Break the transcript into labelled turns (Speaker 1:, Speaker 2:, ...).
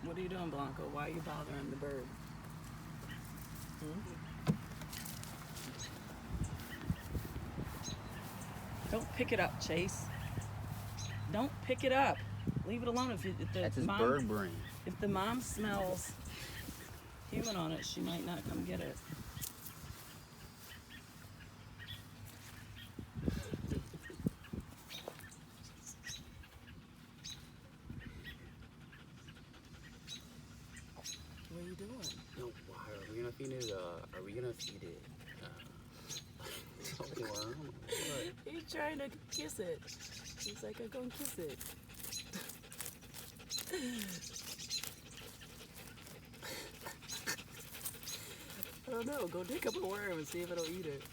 Speaker 1: What are you doing, Blanco? Why are you bothering the bird? Hmm? Don't pick it up, Chase. Don't pick it up. Leave it alone. If
Speaker 2: That's
Speaker 1: the
Speaker 2: his
Speaker 1: mom,
Speaker 2: bird brain.
Speaker 1: if the mom smells human on it, she might not come get it. What are you doing?
Speaker 2: No, why are we gonna feed it? Are we gonna feed it? A worm? What?
Speaker 1: He's trying to kiss it. He's like, I'm gonna kiss it. I don't know. Go dig up a worm and see if it'll eat it.